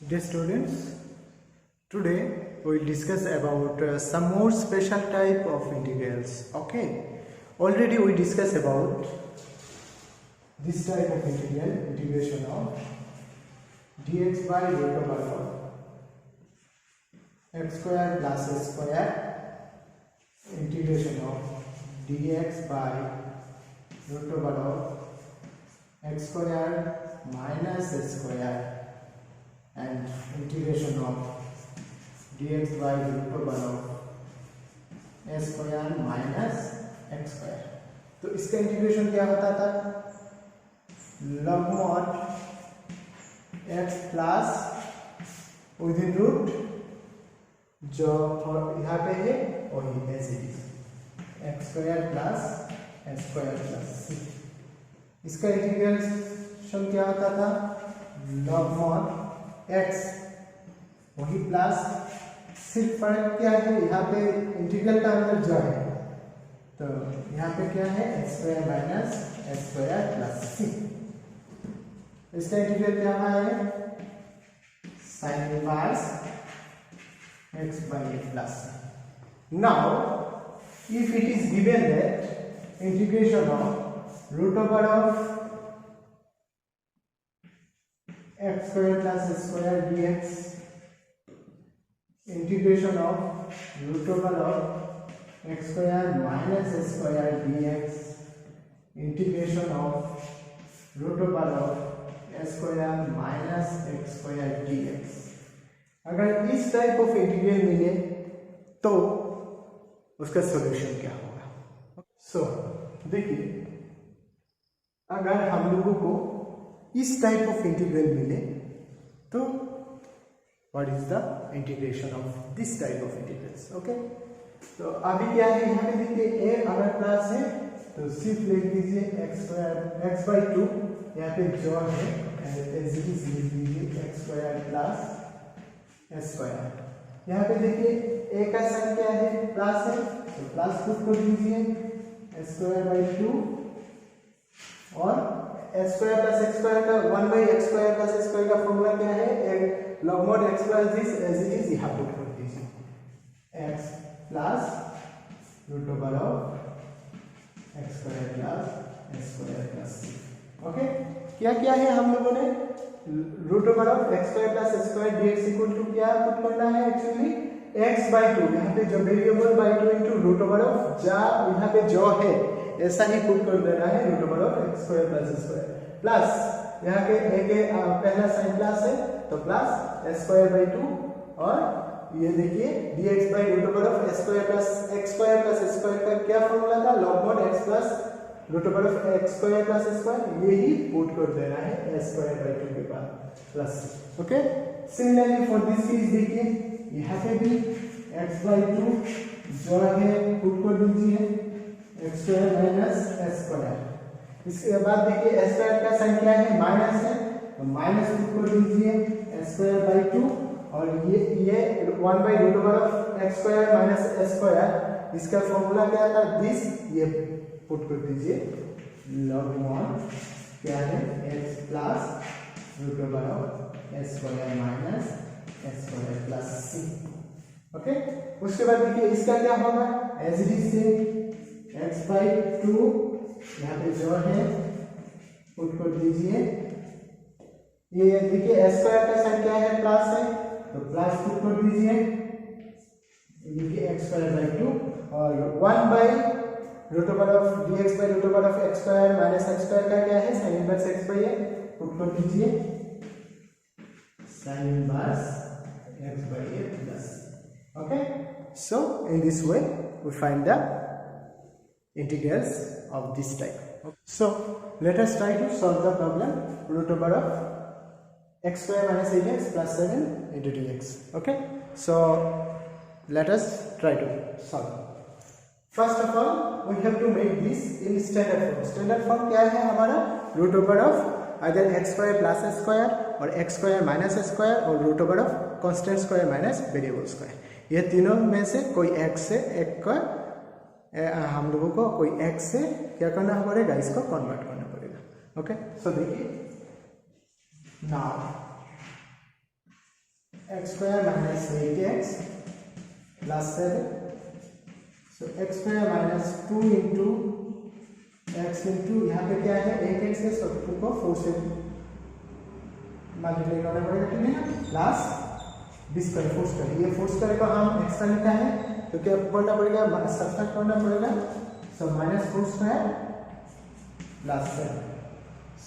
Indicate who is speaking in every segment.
Speaker 1: Dear students, today we will discuss about some more special type of integrals. Okay, already we discussed about this type of integral, integration of dx by root over of x square plus s square, integration of dx by root over of x square minus s square, and integration of dx by root over of s square minus x square. तो इसका integration क्या होता था? Log mod x plus within root जो यहाँ पे है वही as it is x square plus S square plus c. इसका इंटीग्रेशन क्या होता था? लॉग मॉड x वही प्लस, सिर्फ फर्क क्या है यहाँ पे इंटीग्रल का अंदर जो है, तो यहाँ पे क्या है x square minus x square plus c. इसका इंटीग्रल क्या है? Sine inverse x by a plus c. Now if it is given that integration of root over of x square plus s square dx, integration of root over of x square minus s square dx, integration of root over of s square minus x square dx। अगर इस type of integral मिले तो उसका solution क्या होगा? सो देखिए, अगर हम लोगों को इस टाइप ऑफ इंटीग्रल मिले तो what is the integration of this type of integrals? Okay, तो अभी क्या है यहाँ पे देखिए a अगर प्लस है तो सिर्फ लिख दीजिए x स्क्वायर x बाई 2, यहाँ पे जो है एज इट इज लिख दीजिए x square plus S square. यहाँ पे देखिए a का साइन क्या है? प्लस है, तो प्लस पुट कर दीजिए एस स्क्वायर बाई 2, और S square plus X square का 1 by X square plus X square का फॉर्मूला क्या है? Log mod X plus this as it is, यहाँ पुट कर दीजिए X plus root over of x square plus S square plus C. Okay, क्या क्या है हम लोगों ने? Root over of x square plus S square DX equal to क्या पुट करना है? एक्चुअली एक्स बाई 2, यहाँ पे जो variable by 2 into root over of जा यहाँ पे जो है ऐसा ही पुट कर देना है, root over of x square plus S square plus यहाँ के ए के पहला साइन प्लस है तो प्लस एस स्क्वायर बाई 2, और ये देखिए DX by root over of S square plus S square का क्या फॉर्मूला था? Log mod X plus root over of x square plus S square, ये ही पुट कर देना है एस स्क्वायर बाई 2 के बाद plus. Okay, similarly for this case देखिए यहाँ पे भी x बाई 2 जो है पुट कर दीजिए x square minus S square. इसके बाद देखिए एस स्क्वायर का साइन क्या है? माइनस है, तो माइनस पुट कर दीजिए एस स्क्वायर बाई 2, और ये 1 by root over of x square minus S square, इसका फॉर्मूला क्या था? दिस, ये पुट कर दीजिए लॉग मॉड क्या है? x plus root over of S square minus S square plus C. Okay, उसके बाद देखिए इसका क्या होगा? एज इट इज से x बाई 2 यहाँ पे जो है पुट कर दीजिए, ये देखिए एस स्क्वायर का साइन क्या है? प्लस है, तो प्लस पुट कर दीजिए, देखिए एक्स स्क्वायर बाई 2, और 1 by root over of dx by root over of x square minus x square का क्या है? Sine inverse x by a, put कर दीजिए sine inverse x by a plus. Okay, so in this way we find the integrals of this type. So let us try to solve the problem root over of x square minus 8x plus 7 into dx. Okay, so let us try to solve. First of all we have to make this in standard form. Standard form क्या है हमारा? root over of either x square plus s square और x square minus s square और root over of constant square minus variable square। ये तीनों में से कोई एक से एक का हम लोगों को कोई x से क्या करना पड़ेगा? इसको कन्वर्ट करना पड़ेगा। ओके, सो देखिए now x square minus 8x plus 7. So x square minus 2 into x into यहाँ पे क्या है 8x है, सो 2 को 4 से मल्टीप्लाई करना पड़ेगा, ठीक है ना, प्लस बी स्क्वायर 4 स्क्वायर. ये 4 स्क्वायर को हम एक्स्ट्रा लिखा है तो क्या करना पड़ेगा, सब्ट्रैक्ट करना पड़ेगा. So minus 4 square plus 7.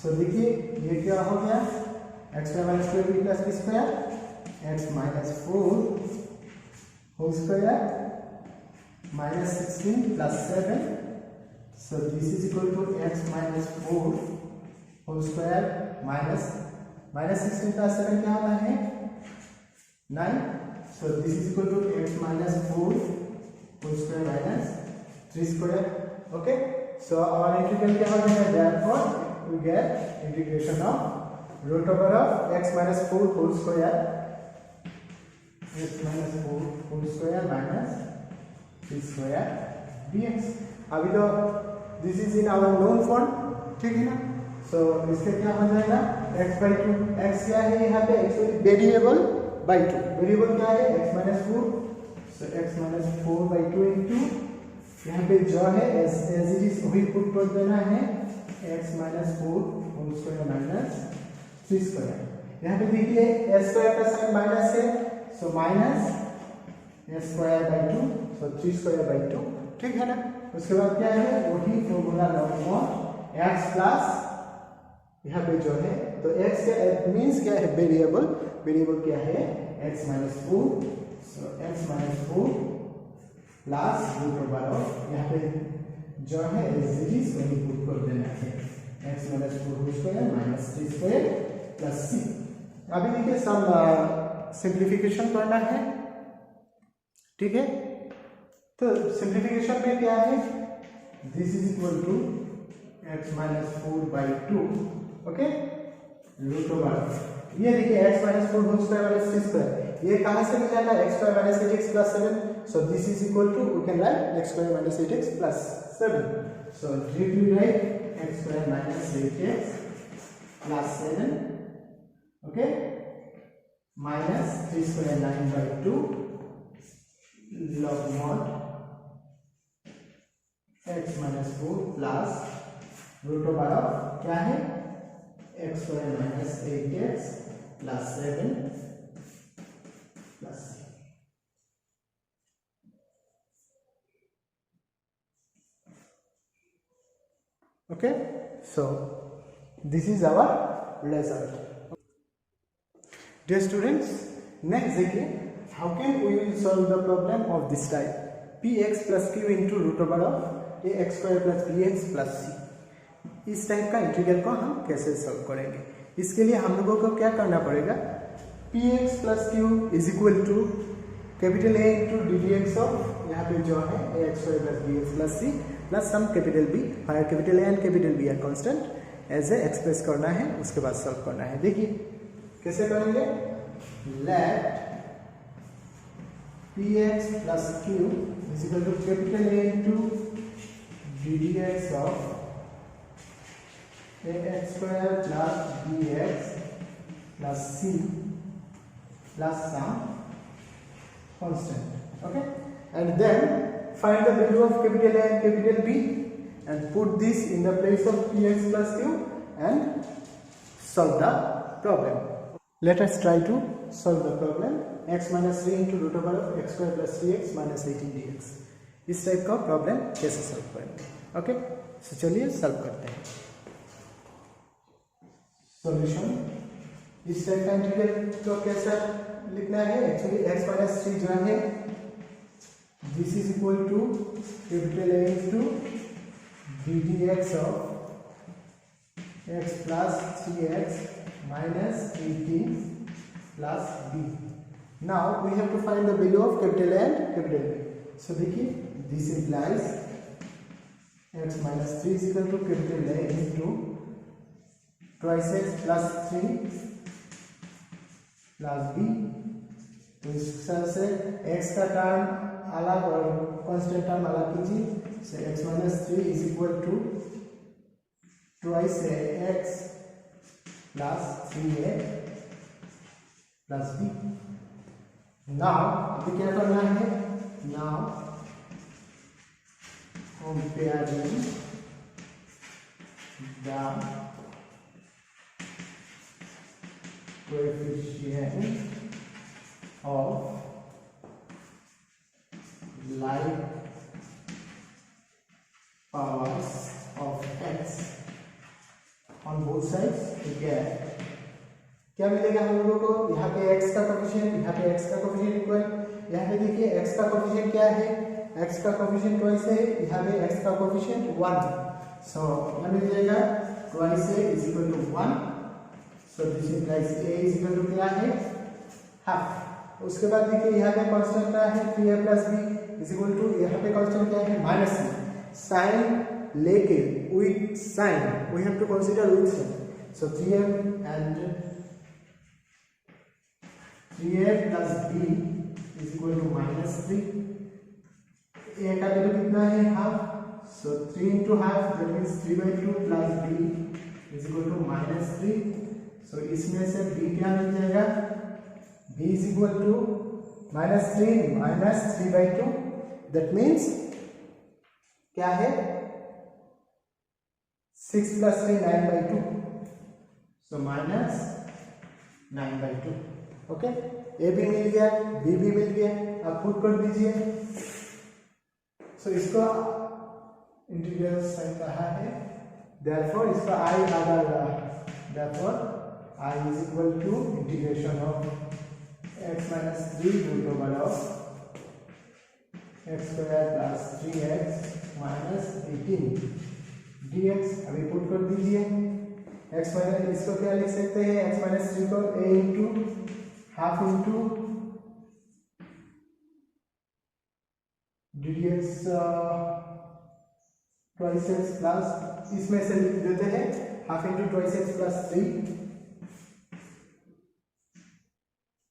Speaker 1: So देखिए ये क्या हो गया, X square minus 12 plus B square X minus 4 whole square minus 16 plus 7. So this is equal to X minus 4 whole square minus 16 plus 7 क्या होता है 9. So this is equal to X minus 4 whole square minus 3 square. Okay, so our integral क्या हो जाएगा, therefore we get integration of root over of x minus 4 whole square x minus 4 whole square minus 3 square dx. अभी तो this is in our known form, ठीक है ना. सो इसके क्या हो जाएगा x by 2. x क्या है यहाँ पे, एक्चुअली वेरिएबल by 2. वेरिएबल क्या है x minus 4. So x minus 4 by 2 into यहाँ पे जो है as it is वही पुट कर देना है x minus 4 whole square minus 3 square. यहाँ पे देखिए s स्क्वायर का साइन माइनस है, so minus s square by 2, so 3 square by 2, ठीक है ना. उसके बाद क्या है, वही फॉर्मूला लॉग x प्लस यहाँ पे जो है तो x का मीन्स क्या है, वेरिएबल. वेरिएबल क्या है x minus 4. So x minus 4 plus root over of यहाँ पे जो है सीरीज वही पुट कर देना है x minus 4 whole square minus 3 square plus c. अभी देखिए सम सिंप्लीफिकेशन करना है, ठीक है. तो सिंप्लीफिकेशन में क्या है, this is equal to x minus 4 by 2. Okay, root over ये देखिए x minus 4 whole square minus 3 square, ये कहाँ से मिलेगा, x square minus 8x plus 7. So this is equal to we can write x square minus 8x plus 7. So directly write x square minus 8x plus 7, okay, minus 3 square 9 by 2 log mod x minus 4 plus root over of क्या है x square minus 8x plus 7 plus c. Okay, so this is our result. Dear students, next देखिए how can we will solve the problem of this type, px plus q into root over of ax square plus bx plus c. इस type का integral को हम कैसे solve करेंगे, इसके लिए हम लोगों को क्या करना पड़ेगा, px plus q is equal to capital A into ddx of यहाँ पे जो है ax square plus bx plus c plus some capital B, fire capital A and capital B are constant as A express करना है, उसके बाद solve करना है. देखिए कैसे करेंगे, let px plus q is equal to capital A into ddx of ax square plus bx plus c plus some constant. Okay, and then find the value of capital A and capital B and put this in the place of px plus q and solve the problem. Let us try to solve the problem. X minus 3 into root over of x square plus 3x minus 18 dx. इस type का problem कैसे solve करेंगे. Okay, सो चलिए solve करते हैं. Solution, इस type का integral को कैसे लिखना है, एक्चुअली x minus 3 जो है this is equal to capital A into ddx of x plus 3x minus 18 plus b. Now we have to find the value of capital A and capital B. So देखिए this implies x minus 3 is equal to capital A into twice x plus 3 plus b. तो इस तरह से x का term अलग और constant term अलग कीजिए. So x minus 3 is equal to twice x plus 3a plus b. Now अभी क्या करना है, now comparing the coefficient of like powers of x on both sides। ठीक है, क्या मिलेगा हम लोगों को, यहाँ पे x का कोफिशिएंट, यहाँ पे x का कोफिशिएंट इक्वल, यहाँ पे देखिए x का कोफिशिएंट क्या है, x का कोफिशिएंट ट्वाइस है, यहाँ पे x का कोफिशिएंट 1, सो क्या मिल जाएगा, twice a is equal to 1, so this implies a is equal to क्या है, हाफ। उसके बाद देखिए यहाँ पे कांस्टेंट क्या है, 3a plus b is equal to, यहाँ पे कांस्टेंट क्या है, माइनस c, साइन लेके with sign, we have to consider with sign, so 3a and 3a plus b is equal to minus 3, a का वैल्यू कितना है, half, so 3 into half that means 3/2 plus b is equal to minus 3, सो इसमें से b क्या मिल जाएगा, b is equal to minus 3 minus 3/2 that means क्या है, 6 प्लस 3 9/2, सो माइनस 9/2। ओके, ए भी मिल गया, बी भी मिल गया, अब पुट कर दीजिए। सो इसको इंटीग्रल साइन कहा है, देयरफॉर इसका आई आ जाएगा, therefore I is equal to integration of x minus 3 root over of x square plus 3x minus 18 dx। अभी पुट कर दीजिए, x माइनस, इसको क्या लिख सकते हैं, x माइनस 3 को a into half into dx twice x plus, इसमें से लिख देते हैं half into twice x plus 3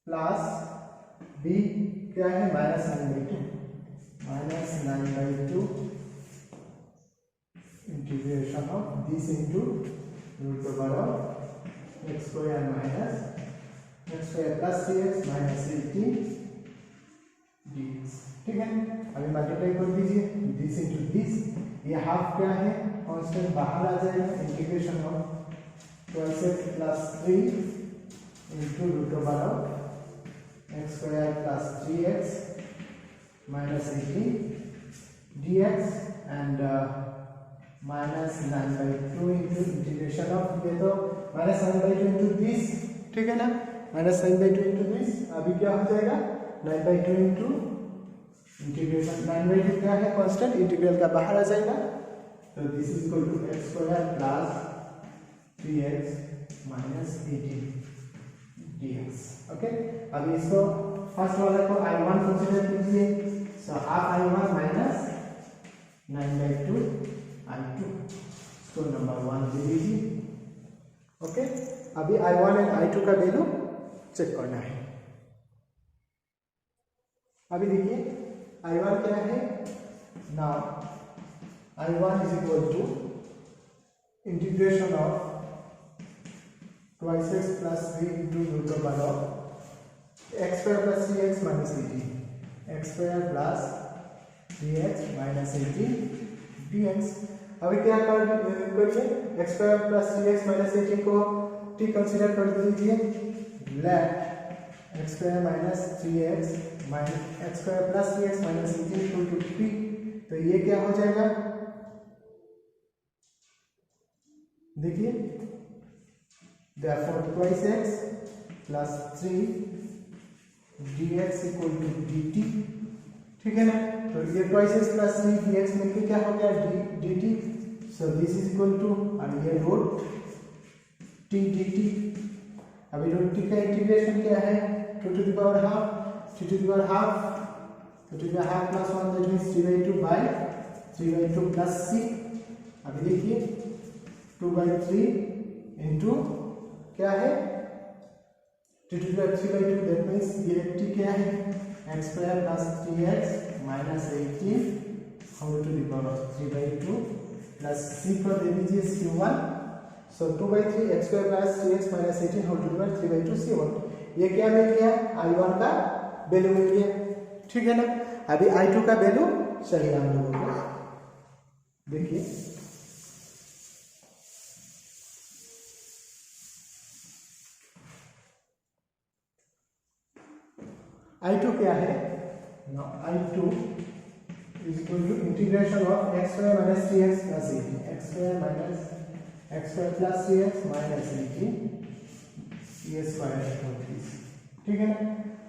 Speaker 1: plus b क्या है, minus 9/2 integration of this into root over of x square minus x square plus 3x minus 18 dx। ठीक है, अभी मल्टीप्लाई कर दीजिए, दिस इंटू दिस, ये हाफ क्या है, कांस्टेंट बाहर आ जाएगा, integration of 12x plus 3 into root over of x square plus 3x minus 18 dx and minus 9/2 into integration of, ये तो माइनस 9/2 इंटू दिस, ठीक है ना, माइनस 9/2 इंटू दिस, अभी क्या हो जाएगा 9/2 इंटू इंटीग्रेशन, 9/2 क्या है, कांस्टेंट, इंटीग्रल का बाहर आ जाएगा, तो this is equal to x square plus 3x minus 18 dx। Okay, अभी इसको फर्स्ट वाले को I1 कंसीडर कीजिए, so half I1 minus 9/2 I2, इसको नंबर 1 दे दीजिए। ओके, अभी I1 एंड I2 का वैल्यू चेक करना है। अभी देखिए I1 क्या है, now I1 is equal to integration of twice x plus 3 into root over of x square plus 3x minus 18, x square plus 3x minus 18 dx। अभी क्या करिए, x square plus 3x minus 18 को t consider कर दीजिए, let x square minus 3x minus x square plus 3x minus 18 equal to t, तो ये क्या हो जाएगा, देखिए, therefore twice x plus 3 dx equal to dt, ठीक है ना, तो ये twice x plus 3 dx मिलके क्या हो गया, dt, so this is equal to, और ये रूट t dt। अभी रूट t का इंटीग्रेशन क्या है, 2 to the power half, 3 to the power half, 2 to the power half plus 1 that means 3/2 by 3/2 plus c। अभी देखिए 2/3 इंटू क्या है, 2 to the power 3/2 that means ये t क्या है, x square plus 3x minus 18 whole to the power of 3/2 plus c को दे दीजिए c1, so 2/3 x square plus 3x minus 18 whole to the power 3/2 c1। ये क्या मिल गया, I1 का वैल्यू मिल गया, ठीक है ना। अभी I2 का वैल्यू चाहिए हम लोगों को। देखिए I2 क्या है, I2 is equal to integration of x square minus 3x plus 18, x square minus x square plus 3x minus 18 ये स्क्वायर होती है, ठीक है ना।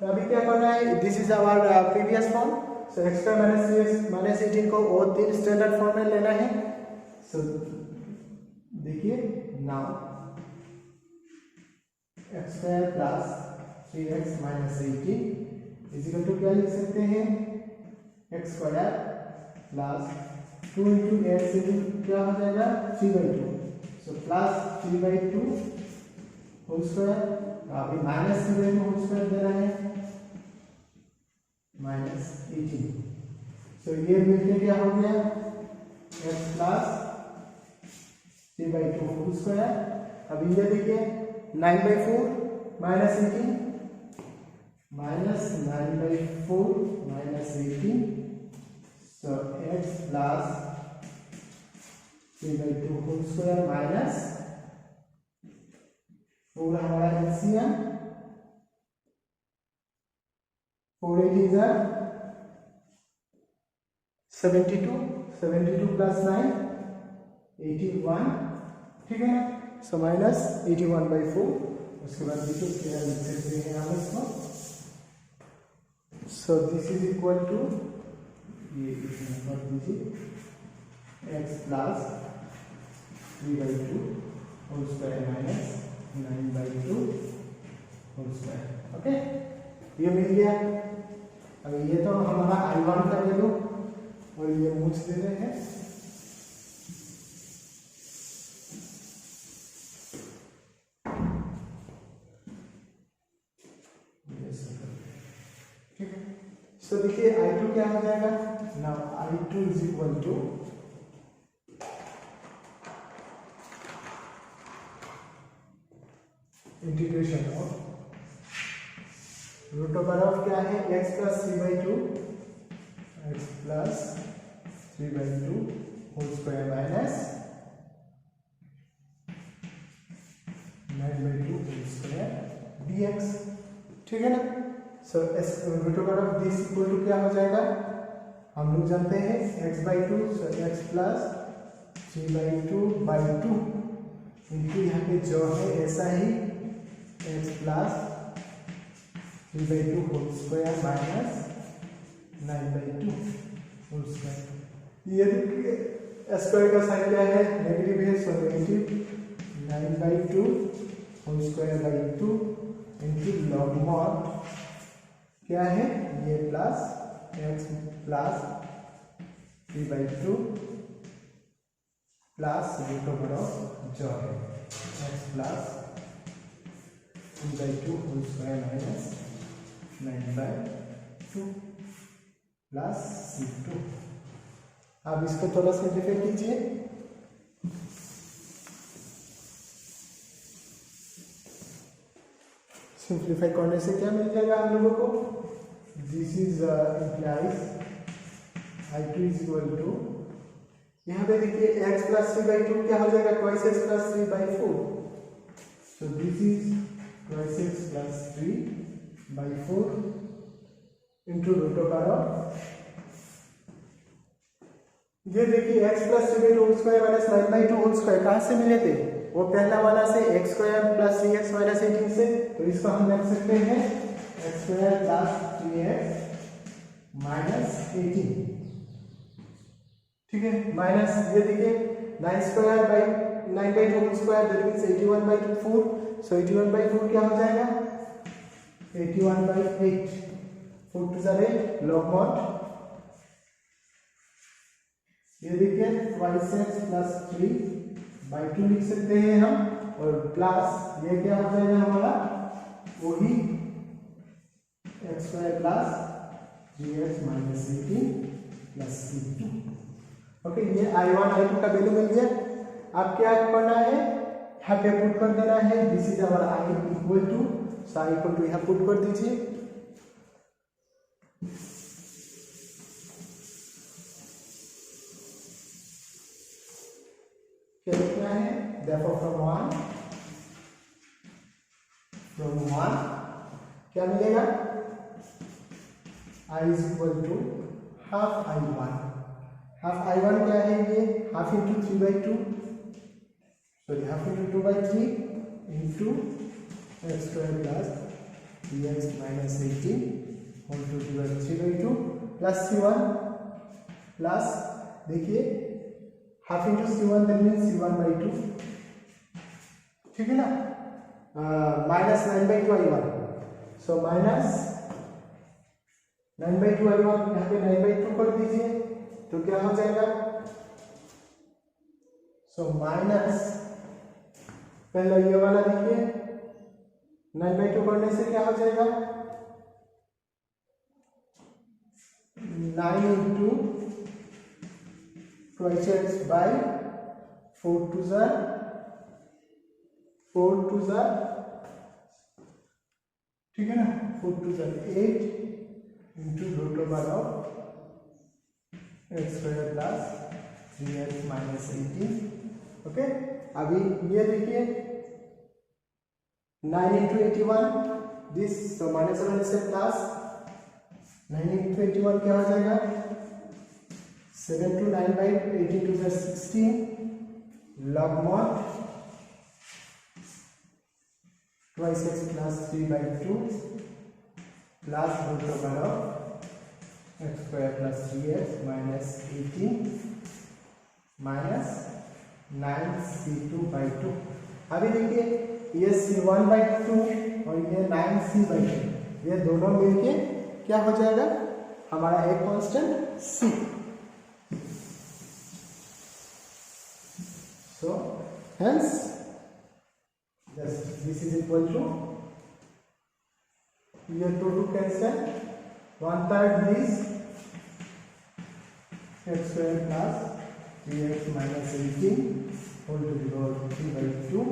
Speaker 1: तो अभी क्या करना है, this is our previous form, so x square minus 3x minus 18 को और तीन स्टैंडर्ड फॉर्म में लेना है। सो देखिए now x square plus 3x minus 18 is equal to क्या लिख सकते हैं, X square plus 2 into eight से क्या हो जाएगा 3/2, सो प्लस 3/2 होल स्क्वायर, अभी माइनस 3/2 होल स्क्वायर दे रहे हैं माइनस 18, सो ये मिलके क्या हो गया एक्स प्लस 3/2 होल स्क्वायर। अभी ये देखिए 9/4 minus 18 minus 9/4 minus 18, so x plus 3/2 whole square minus 4 हमारा LCM 4 8 is 72, 72 plus 9 81, ठीक है ना। सो माइनस 81/4, उसके बाद देखिए क्या लिख सकते हैं हम इसको, so this is equal to ये कर दीजिए x plus 3/2 whole square minus 9/2 whole square, okay ये मिल गया। अब ये तो हमारा I1 का वैल्यू और ये मुझ दे रहे हैं, ठीक है। सो देखिए I2 क्या हो जाएगा, now I2 is equal to integration of root over of क्या है x plus 3/2 x plus 3/2 whole square minus 9/2 whole square dx, ठीक है ना। So root over of this equal to क्या हो जाएगा, हम लोग जानते हैं x/2, सो x प्लस 3/2/2 इनकी यहाँ पे जो है ऐसा ही x plus 3/2 whole square minus 9/2 whole square. ये देखिए स्क्वायर का साइन क्या है, नेगेटिव है, so negative 9/2 whole square by 2 into log mod क्या है ये plus x plus 3/2 plus root over of जो है x plus 3/2 whole square minus 9/2 plus C2। अब इसको थोड़ा सिंप्लीफाई कीजिए, सिंप्लीफाई करने से क्या मिल जाएगा हम लोगों को, this is implies I2 is equal to, यहाँ पे देखिए x प्लस 3/2 क्या हो जाएगा twice x plus 3/4, so this is twice x plus 3/4 into root over of, ये देखिए x plus 3/2 whole square minus 9/2 whole square कहाँ से मिले थे, वो पहला वाला से x square plus 3x minus 18 से, तो इसको हम लिख सकते हैं x square plus 3x minus 18, ठीक है, माइनस ये देखिए 9 square by 9/2 whole square that means 81/4, so 81/4 क्या हो जाएगा 81/8, 4 to the 8 log mod, ये देखिए ट्वाइस x प्लस 3/2 लिख सकते हैं हम, और प्लस ये क्या हो जाएगा हमारा वही x square plus 3x minus 18 plus C2, okay. ये I1 I2 का वैल्यू मिल गया। अब क्या करना है, यहाँ पे पुट कर देना है, this is our I equal to, so I equal to यहाँ पुट कर दीजिए, क्या लिखना है? therefore from 1 क्या मिलेगा? I is equal to half I1. Half I1 क्या है? ये half into 3/2, sorry half into 2/3 into x square plus 3x minus 18 whole to the power 3/2 plus C1 plus, देखिए half into C1 that means C1/2, ठीक है ना, minus 9/2 I1, so minus 9/2 I1, यहाँ पे 9/2 कर दीजिए तो क्या हो जाएगा? सो माइनस, पहले ये वाला देखिए 9/2 करने से क्या हो जाएगा? 9 इंटू ट्वाइस एक्स बाई 4 टू ज़ा ठीक है ना, 4 टू ज़ा 8 into root over of x square plus 3x minus 18, okay. अभी ये देखिए 9 इंटू 81 दिस, तो माइनस 7 से प्लस 9 इंटू 81 क्या हो जाएगा? 7 to 9 by 18 to the 16 log mod twice x plus 3/2 plus root over of x square plus 3x minus 18 minus 9c2/2। अभी देखिए ये c1/2 और ये 9c/2, ये दोनों मिलके क्या हो जाएगा? हमारा एक constant c। So hence this is equal to, ये 2 cancel, 1/3 this x square plus 3x minus 18 whole to the power 3/2,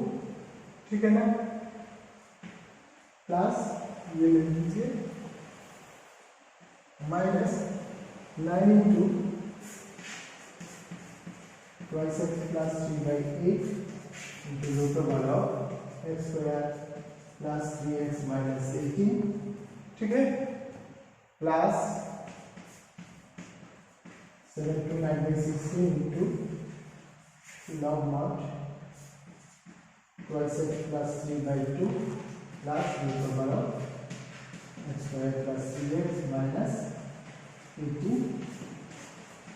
Speaker 1: ठीक है ना, प्लस ये लिख लीजिए minus 9 into twice x plus 3/8 into root over of x square plus 3x minus 18, ठीक है, plus 7 to 9 by 16 into log mod twice x plus 3/2 plus root over of x square plus 3x minus 18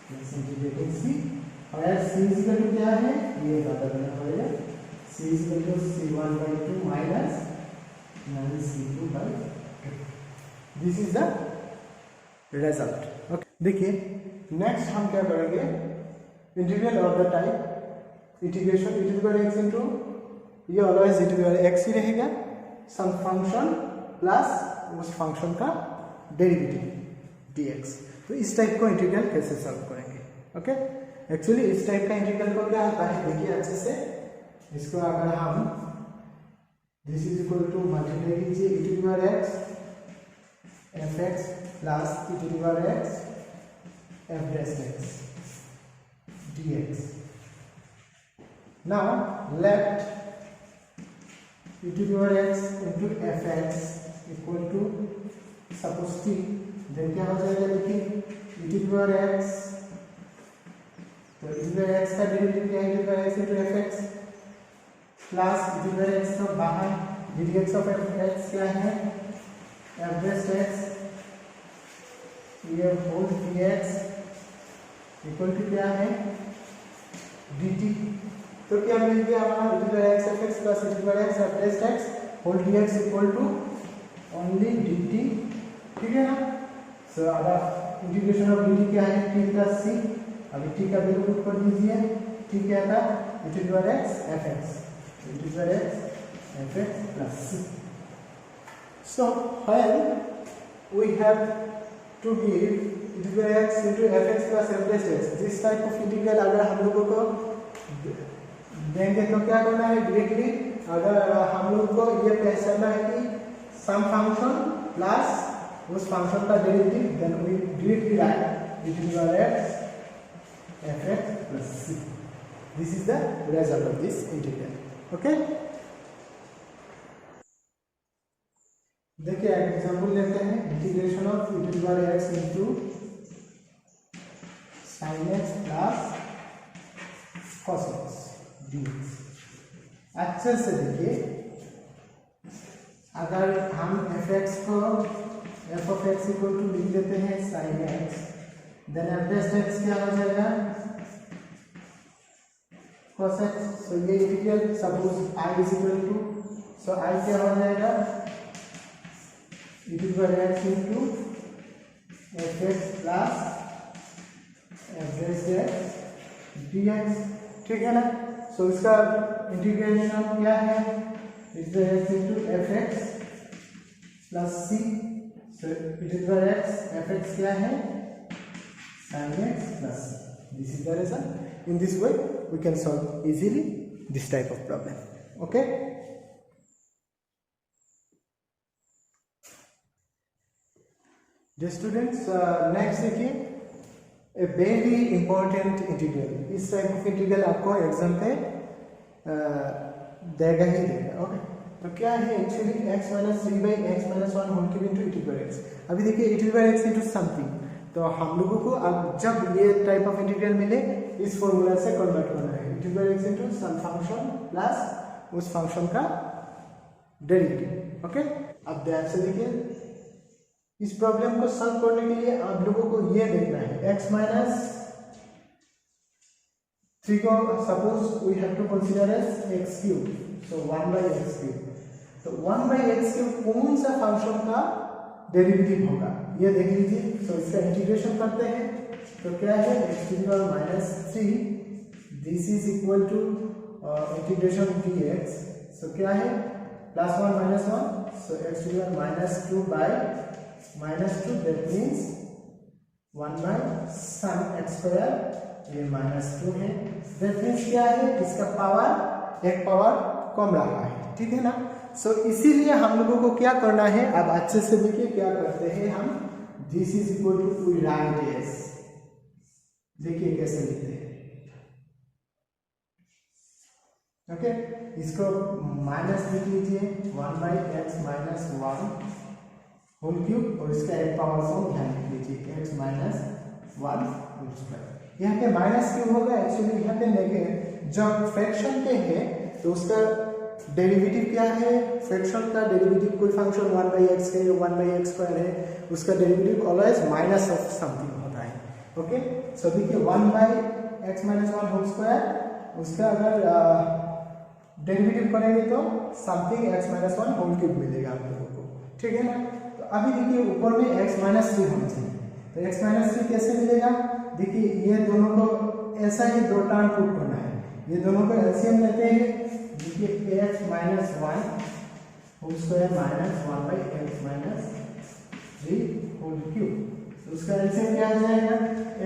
Speaker 1: plus integrating c, और यार c is equal to क्या है? ये पता करना पड़ेगा। c is equal to c1/2 minus 9c2/2। This is the result, okay. देखिए next हम क्या करेंगे? Integral of the type integration e to the power x into, ये always e to the power x ही रहेगा, सम फंक्शन प्लस उस function का derivative dx। तो इस टाइप को इंटीग्रल कैसे सॉल्व करेंगे? ओके, एक्चुअली इस टाइप का इंटीग्रल को क्या आता है, देखिए अच्छे से, इसको अगर हम this is equal to multiply कीजिए e to the power x fx plus e to the power x f dash x dx। Now let e to the power x into fx equal to suppose t, then क्या हो जाएगा? देखिए e to the power x, तो e to the power x का derivative क्या है? e to the power x into fx plus e to the power x का बाहर dx of fx क्या है? f dash x, ये होल dx इक्वल टू क्या है? dt। तो क्या मिल गया हमारा? e to the x fx plus e to the x f dash x whole dx equal to only dt, ठीक है ना। सो अब इंटीग्रेशन ऑफ dt क्या है? t plus c। अभी t का वैल्यू पुट कर दीजिए, t क्या था? e to the power x fx, e to the power x fx plus c। So when we have to give e to the power x into fx plus f dash x, this type of integral अगर हम लोगों को देंगे तो क्या करना है? Directly अगर हम लोग को ये पहचानना है कि सम फंक्शन प्लस उस फंक्शन का derivative, then we directly write e to the power x fx plus c. This is the result of this integral. Okay, देखिए एग्जांपल लेते हैं, integration of e to the power x into sin x plus cos x dx. अच्छे से देखिए, अगर हम fx को f of x equal to लिख लेते हैं sin x, then f dash x क्या हो जाएगा cos x. सो ये integral suppose I is equal to, so I क्या हो जाएगा e to the power x into fx plus f dash x dx. ठीक है ना. सो इसका इंटीग्रेशन क्या है, e to the power x into fx plus c. So e to the power x fx क्या है sin x plus c. This is the result. In this way we can solve easily this type of problem. Okay, dear students, next देखिए a very important integral. इस type of integral आपको exam पे देगा ही देगा. Okay, तो क्या है actually x minus 3 by x minus 1 whole cube into e to the power x. अभी देखिए e to the power x into something, तो हम लोगों को अब जब ये टाइप ऑफ इंटीग्रल मिले इस फॉर्मूला से कन्वर्ट करना है. e to the power x into some function plus उस फंक्शन का डेरिवेटिव. ओके, अब ध्यान से देखिए, इस प्रॉब्लम को सॉल्व करने के लिए आप लोगों को ये देखना है x minus 3 को suppose we have to consider as x cube. So 1 by x cube, तो 1 by x क्यूब कौन सा फंक्शन का डेरिवेटिव होगा ये देख लीजिए. सो इसका इंटीग्रेशन करते हैं, तो क्या है x to the power minus 3, this is equal to integration dx. So क्या है प्लस 1 minus 1, सो x to the power minus 2 by minus 2, that means 1 by sin x square, ये minus 2 है. that means क्या है, इसका पावर एक power कम रहा है. ठीक है ना. सो इसीलिए हम लोगों को क्या करना है, अब अच्छे से देखिए क्या करते हैं हम. This is equal to we write as, देखिए कैसे लिखते हैं. ओके, इसको माइनस लिख लीजिए 1 by x minus 1 whole cube, और इसका एक पावर फॉर्म ध्यान रख लीजिए x minus 1 होल स्क्वायर. यहाँ पे माइनस क्यों होगा, एक्चुअली यहाँ पे नेगेटिव जब फ्रैक्शन के है तो उसका डेरिवेटिव क्या है, फ्रैक्शन का डेरिवेटिव कोई फंक्शन 1 by x है, 1 by x स्क्वायर है, उसका derivative always minus of something होता है. ओके, सो देखिए 1 by x minus 1 whole square, उसका अगर डेरिवेटिव करेंगे तो something x minus 1 whole cube मिलेगा आप लोगों को. ठीक है ना. तो अभी देखिए ऊपर में x minus 3 होना चाहिए, तो x minus 3 कैसे मिलेगा. देखिए ये दोनों को ऐसा ही दो टर्म पुट करना है, ये दोनों को एलसीएम लेते हैं. देखिए x minus 1 whole square minus 1 by x minus 3 whole cube, तो उसका एलसीएम क्या आ जाएगा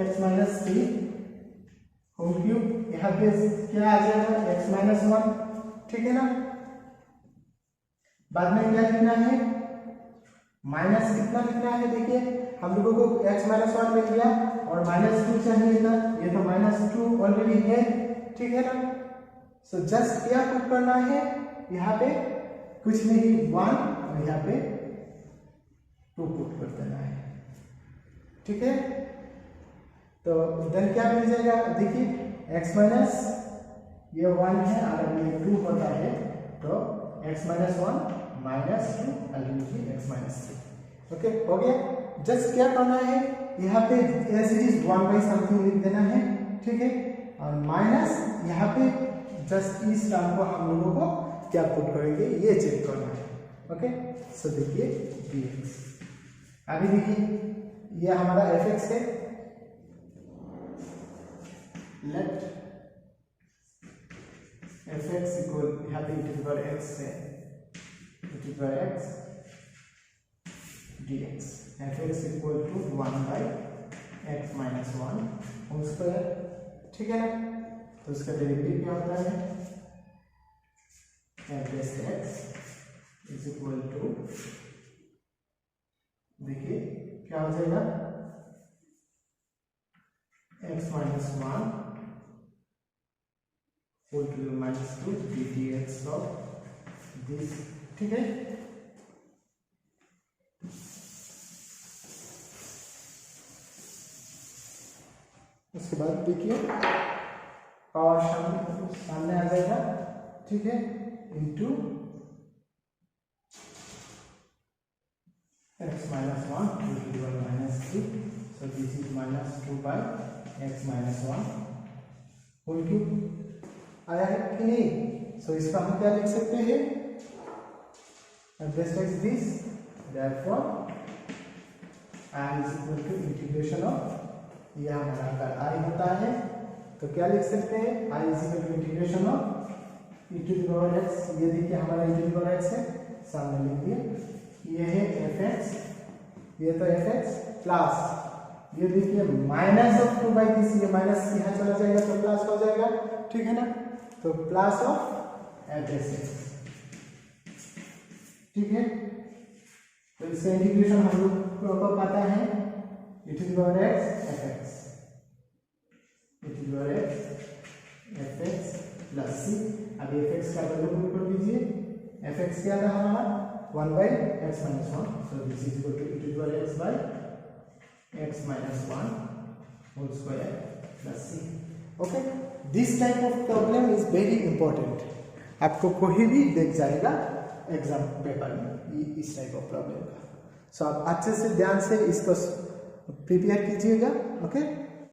Speaker 1: x minus 3 होल क्यूब. यहाँ पे क्या आ जाएगा x minus 1. ठीक है ना. बाद में क्या लिखना है, माइनस कितना लिखना है. देखिए हम लोगों को x minus 1 मिल गया और माइनस 2 चाहिए था, ये तो माइनस 2 ऑलरेडी है. ठीक है ना. सो जस्ट क्या पुट करना है, यहाँ पे कुछ नहीं 1 और यहाँ पे 2 पुट कर देना है. ठीक है. तो देन क्या मिल जाएगा, देखिए x माइनस ये 1 है, अगर ये 2 होता है तो x minus 1 minus 2 ultimately x minus 3. Okay, हो गया. जस्ट क्या करना है, यहाँ पे as it is 1 by something लिख देना है. ठीक है, और माइनस यहाँ पे जस्ट इस टर्म को हम लोगों को क्या पुट करेंगे ये चेक करना है. ओके, सो देखिए dx. अभी देखिए ये हमारा fx है. लेट fx इक्वल यहाँ पे e to the power x है, e to the power x dx. fx equal to 1 by x minus 1 whole square. ठीक है ना. तो उसका डेरिवेटिव क्या होता है, f dash x is equal to, देखिए क्या हो जाएगा x minus 1 whole to the minus 2 dx of this, ठीक है। उसके बाद देखिए पावर सामने आ जाएगा, ठीक है, into x minus 1 2 to the power minus 3, so this is minus 2 by x minus 1 whole cube. आया है कि नहीं? सो इसका हम क्या लिख सकते हैं, this is this, therefore I is equal to integration of, यह हमारा अगर I होता है तो क्या लिख सकते हैं, I is equal to integration of e to the power x, ये देखिए हमारा e to the power x है, सामने लिख दिया, ये है fx, ये तो fx प्लस ये देखिए माइनस ऑफ 2/3, ये माइनस यहाँ चला जाएगा तो प्लस हो जाएगा, ठीक है ना, तो प्लस ऑफ fx, ठीक है। तो इसका इंटीग्रेशन हम लोग को पता है e to the power x fx, e to the power x fx plus c। अब fx का वैल्यू पुट कर दीजिए, fx क्या था हमारा 1/x minus 1, so this is equal to e to the power x by x minus 1 whole square plus c। Okay, this type of problem is very important, आपको कोई भी देख जाएगा एग्जाम पेपर में इस टाइप ऑफ प्रॉब्लम का। सो आप अच्छे से ध्यान से इसको प्रिपेयर कीजिएगा, ओके।